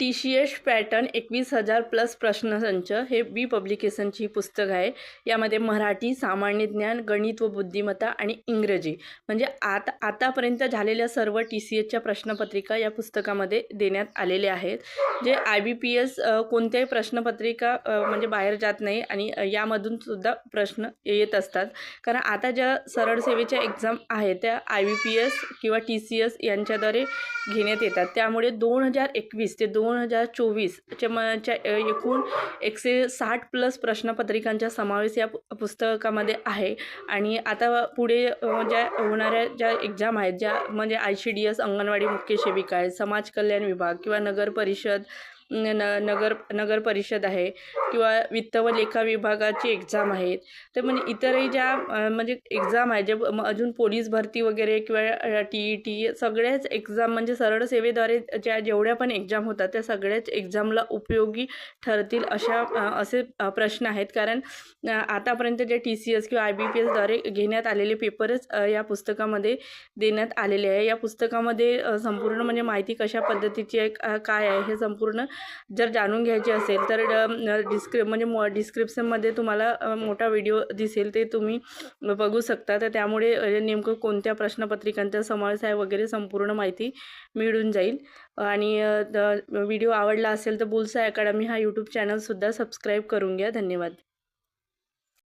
TCS pattern 21,000 plus प्रश्नसंच हे बी पब्लिकेशनची पुस्तक आहे। यामध्ये मराठी, सामान्य ज्ञान, गणित व बुद्धिमत्ता आणि इंग्रजी म्हणजे आतापर्यंत झालेल्या सर्व TCSच्या प्रश्नपत्रिका या पुस्तकामध्ये देण्यात आलेल्या आहेत। जे IBPS कोणत्याही प्रश्नपत्रिका म्हणजे बाहेर जात नाही आणि यामधून सुद्धा प्रश्न येत असतात। कारण आता ज्या सरळ सेवेच्या एक्झाम आहेत त्या IBPS किंवा TCS यांच्याद्वारे घेण्यात येतात। त्यामुळे 2021 ते 2024 च्या एकूण 160 प्लस प्रश्नपत्रिकांचा समावेश या पुस्तकामध्ये आहे। आणि आता पुढे ज्या होणाऱ्या ज्या एक्झाम आहेत, ज्या म्हणजे ICDS, अंगणवाडी मुख्य सेविका आहे, समाज कल्याण विभाग किंवा नगर परिषद आहे किंवा वित्त व लेखा विभागाची एक्झाम आहेत, तर म्हणजे इतरही ज्या म्हणजे एक्झाम आहे जे अजून पोलीस भरती वगैरे किंवा TET सगळ्याच एक्झाम म्हणजे सरळ सेवेद्वारे जेवढ्या पण एक्झाम होतात त्या सगळ्याच एक्झामला उपयोगी ठरतील असे प्रश्न आहेत। कारण आतापर्यंत जे TCS किंवा IBPSद्वारे घेण्यात आलेले पेपरच या पुस्तकामध्ये देण्यात आलेले आहे। या पुस्तकामध्ये संपूर्ण म्हणजे माहिती कशा पद्धतीची आहे, काय आहे हे संपूर्ण जर जाणून घ्यायचे असेल तर डिस्क्रिप्शनमध्ये तुम्हाला मोठा व्हिडिओ दिसेल, ते तुम्ही बघू शकता। तर त्यामुळे नेमकं कोणत्या प्रश्नपत्रिकांचा समावेश आहे वगैरे संपूर्ण माहिती मिळून जाईल। आणि व्हिडिओ आवडला असेल तर बुल्सआय अकॅडमी हा यूट्यूब चॅनलसुद्धा सबस्क्राईब करून घ्या। धन्यवाद।